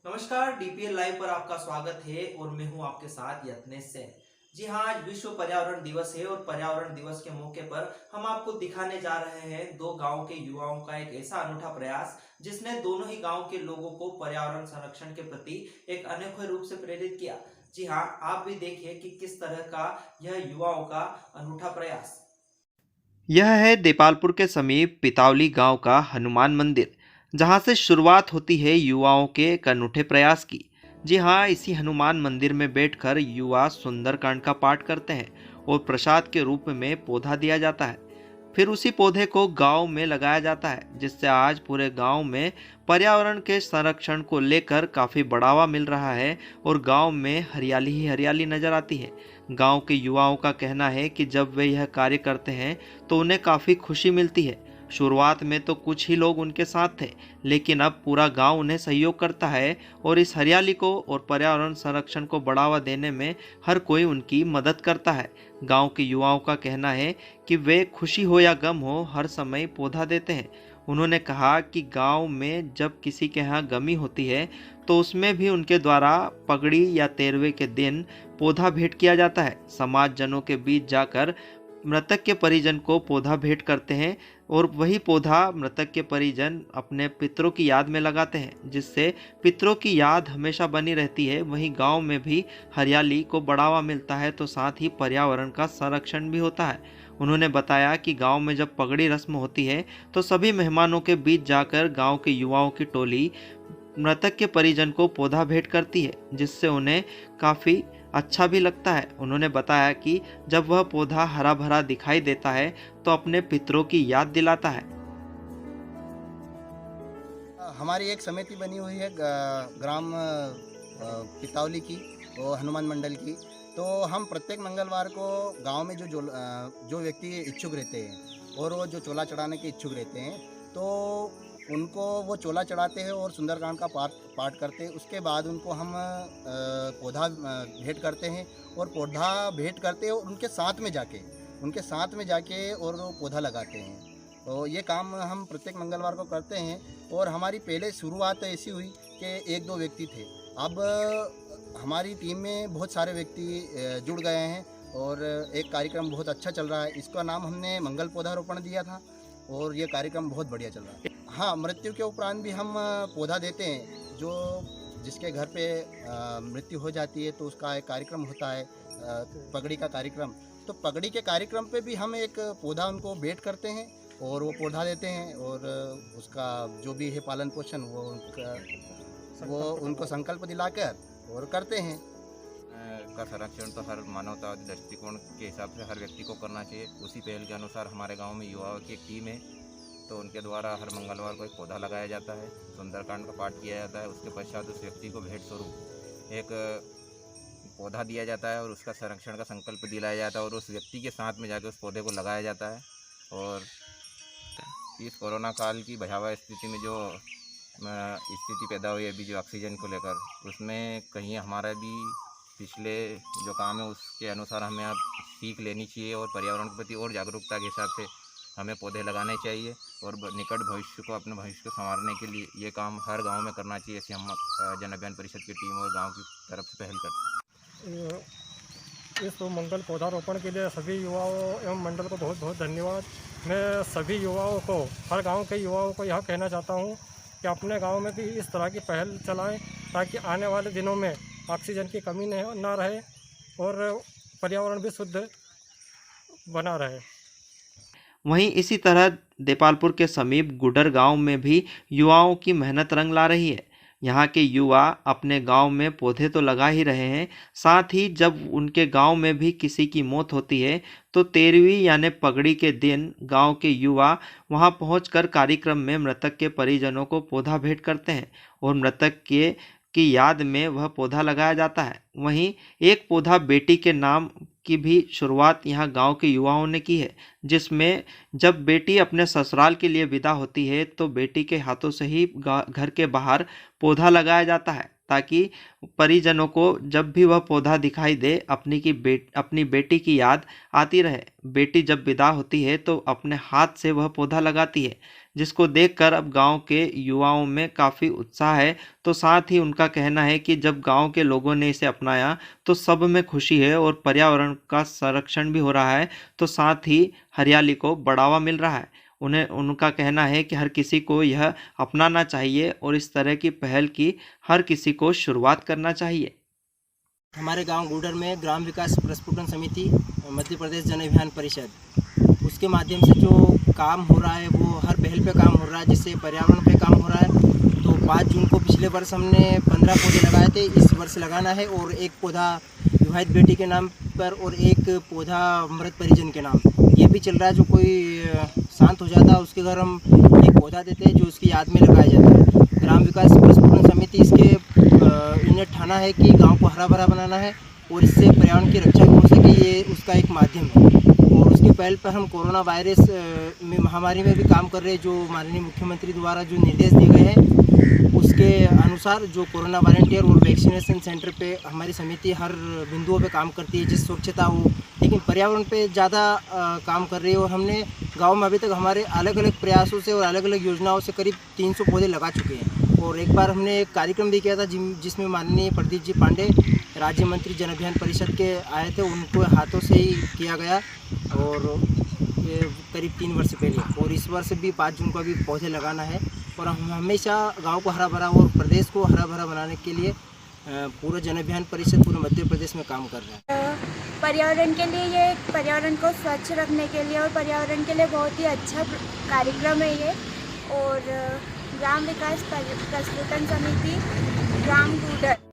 नमस्कार, DPL live पर आपका स्वागत है और मैं हूं आपके साथ यत्नेश सेन। जी हाँ, आज विश्व पर्यावरण दिवस है और पर्यावरण दिवस के मौके पर हम आपको दिखाने जा रहे हैं दो गांव के युवाओं का एक ऐसा अनूठा प्रयास जिसने दोनों ही गांव के लोगों को पर्यावरण संरक्षण के प्रति एक अनोखे रूप से प्रेरित किया। जी हाँ, आप भी देखिए कि किस तरह का यह युवाओं का अनूठा प्रयास। यह है देपालपुर के समीप पितावली गांव का हनुमान मंदिर, जहां से शुरुआत होती है युवाओं के एक अनूठे प्रयास की। जी हां, इसी हनुमान मंदिर में बैठकर युवा सुंदरकांड का पाठ करते हैं और प्रसाद के रूप में पौधा दिया जाता है। फिर उसी पौधे को गांव में लगाया जाता है, जिससे आज पूरे गांव में पर्यावरण के संरक्षण को लेकर काफ़ी बढ़ावा मिल रहा है और गांव में हरियाली ही हरियाली नजर आती है। गांव के युवाओं का कहना है कि जब वे यह कार्य करते हैं तो उन्हें काफ़ी खुशी मिलती है। शुरुआत में तो कुछ ही लोग उनके साथ थे, लेकिन अब पूरा गांव उन्हें सहयोग करता है और इस हरियाली को और पर्यावरण संरक्षण को बढ़ावा देने में हर कोई उनकी मदद करता है। गांव के युवाओं का कहना है कि वे खुशी हो या गम हो हर समय पौधा देते हैं। उन्होंने कहा कि गांव में जब किसी के यहाँ गमी होती है तो उसमें भी उनके द्वारा पगड़ी या तेरवे के दिन पौधा भेंट किया जाता है। समाज जनों के बीच जाकर मृतक के परिजन को पौधा भेंट करते हैं और वही पौधा मृतक के परिजन अपने पितरों की याद में लगाते हैं, जिससे पितरों की याद हमेशा बनी रहती है। वहीं गांव में भी हरियाली को बढ़ावा मिलता है तो साथ ही पर्यावरण का संरक्षण भी होता है। उन्होंने बताया कि गांव में जब पगड़ी रस्म होती है तो सभी मेहमानों के बीच जाकर गांव के युवाओं की टोली मृतक के परिजन को पौधा भेंट करती है, जिससे उन्हें काफ़ी अच्छा भी लगता है। उन्होंने बताया कि जब वह पौधा हरा भरा दिखाई देता है तो अपने पितरों की याद दिलाता है। हमारी एक समिति बनी हुई है ग्राम पितावली की और हनुमान मंडल की। तो हम प्रत्येक मंगलवार को गांव में जो व्यक्ति इच्छुक रहते हैं और वो जो चोला चढ़ाने के इच्छुक रहते हैं, तो उनको वो चोला चढ़ाते हैं और सुंदरकांड का पाठ पाठ करते हैं। उसके बाद उनको हम पौधा भेंट करते हैं और पौधा भेंट करते हैं और उनके साथ में जाके और वो पौधा लगाते हैं। तो ये काम हम प्रत्येक मंगलवार को करते हैं। और हमारी पहले शुरुआत ऐसी हुई कि एक दो व्यक्ति थे। अब हमारी टीम में बहुत सारे व्यक्ति जुड़ गए हैं और एक कार्यक्रम बहुत अच्छा चल रहा है। इसका नाम हमने मंगल पौधारोपण दिया था और ये कार्यक्रम बहुत बढ़िया चल रहा है। हाँ, मृत्यु के उपरांत भी हम पौधा देते हैं। जिसके घर पे मृत्यु हो जाती है तो उसका एक कार्यक्रम होता है, पगड़ी का कार्यक्रम। तो पगड़ी के कार्यक्रम पे भी हम एक पौधा उनको भेंट करते हैं और वो पौधा देते हैं और उसका जो भी है पालन पोषण वो उनको संकल्प दिलाकर और करते हैं। का संरक्षण तो हर मानवतावादी दृष्टिकोण के हिसाब से हर व्यक्ति को करना चाहिए। उसी पहल के अनुसार हमारे गांव में युवाओं की एक टीम है, तो उनके द्वारा हर मंगलवार को एक पौधा लगाया जाता है, सुंदरकांड का पाठ किया जाता है। उसके पश्चात उस व्यक्ति को भेंट स्वरूप एक पौधा दिया जाता है और उसका संरक्षण का संकल्प दिलाया जाता है और उस व्यक्ति के साथ में जाकर उस पौधे को लगाया जाता है। और इस कोरोना काल की भयावह स्थिति में जो स्थिति पैदा हुई है अभी जो ऑक्सीजन को लेकर, उसमें कहीं हमारा भी पिछले जो काम है उसके अनुसार हमें अब सीख लेनी चाहिए और पर्यावरण के प्रति और जागरूकता के हिसाब से हमें पौधे लगाने चाहिए और निकट भविष्य को अपने भविष्य को संवारने के लिए ये काम हर गांव में करना चाहिए। ऐसे हम जन अभियान परिषद की टीम और गांव की तरफ से पहल करते हैं। इस मंगल पौधारोपण के लिए सभी युवाओं एवं मंडल को बहुत बहुत धन्यवाद। मैं सभी युवाओं को, हर गांव के युवाओं को यह कहना चाहता हूं कि अपने गांव में भी इस तरह की पहल चलाएं ताकि आने वाले दिनों में ऑक्सीजन की कमी ना रहे और पर्यावरण भी शुद्ध बना रहे। वहीं इसी तरह देपालपुर के समीप गुडर गांव में भी युवाओं की मेहनत रंग ला रही है। यहाँ के युवा अपने गांव में पौधे तो लगा ही रहे हैं, साथ ही जब उनके गांव में भी किसी की मौत होती है तो 13वीं यानी पगड़ी के दिन गांव के युवा वहां पहुंचकर कार्यक्रम में मृतक के परिजनों को पौधा भेंट करते हैं और मृतक के की याद में वह पौधा लगाया जाता है। वहीं एक पौधा बेटी के नाम की भी शुरुआत यहाँ गांव के युवाओं ने की है, जिसमें जब बेटी अपने ससुराल के लिए विदा होती है तो बेटी के हाथों से ही घर के बाहर पौधा लगाया जाता है, ताकि परिजनों को जब भी वह पौधा दिखाई दे अपनी बेटी की याद आती रहे। बेटी जब विदा होती है तो अपने हाथ से वह पौधा लगाती है, जिसको देखकर अब गांव के युवाओं में काफ़ी उत्साह है। तो साथ ही उनका कहना है कि जब गांव के लोगों ने इसे अपनाया तो सब में खुशी है और पर्यावरण का संरक्षण भी हो रहा है, तो साथ ही हरियाली को बढ़ावा मिल रहा है। उनका कहना है कि हर किसी को यह अपनाना चाहिए और इस तरह की पहल की हर किसी को शुरुआत करना चाहिए। हमारे गांव गूडर में ग्राम विकास प्रस्फुटन समिति मध्य प्रदेश जन अभियान परिषद, उसके माध्यम से जो काम हो रहा है वो हर पहल पे काम हो रहा है, जिससे पर्यावरण पे काम हो रहा है। तो 5 जून को पिछले वर्ष हमने 15 पौधे लगाए थे, इस वर्ष लगाना है, और एक पौधा विवाहित बेटी के नाम पर और एक पौधा मृत परिजन के नाम। ये भी चल रहा है, जो कोई शांत हो जाता है उसके घर हम एक पौधा देते हैं जो उसकी याद में लगाया जाता है। ग्राम विकास प्रस्फुटन समिति इसके इन्हें ठाना है कि गांव को हरा भरा बनाना है और इससे पर्यावरण की रक्षा हो सके, ये उसका एक माध्यम है। और उसके पहल पर हम कोरोना वायरस में महामारी में भी काम कर रहे हैं, जो माननीय मुख्यमंत्री द्वारा जो निर्देश दिए गए हैं उसके अनुसार जो कोरोना वॉलंटियर और वैक्सीनेशन सेंटर पे हमारी समिति हर बिंदुओं पे काम करती है, जिस स्वच्छता हो, लेकिन पर्यावरण पे ज़्यादा काम कर रही है। और हमने गांव में अभी तक हमारे अलग अलग प्रयासों से और अलग अलग योजनाओं से करीब 300 पौधे लगा चुके हैं। और एक बार हमने एक कार्यक्रम भी किया था जिसमें माननीय प्रदीप जी पांडे राज्य मंत्री जन अभियान परिषद के आए थे, उनको हाथों से ही किया गया, और ये करीब 3 वर्ष पहले। और इस वर्ष भी 5 जून को भी पौधे लगाना है, और हम हमेशा गांव को हरा भरा और प्रदेश को हरा भरा बनाने के लिए पूरा जन अभियान परिषद पूरे मध्य प्रदेश में काम कर रहा है। पर्यावरण के लिए ये पर्यावरण को स्वच्छ रखने के लिए और पर्यावरण के लिए बहुत ही अच्छा कार्यक्रम है ये। और ग्राम विकास प्रस्फुटन समिति ग्राम गूडर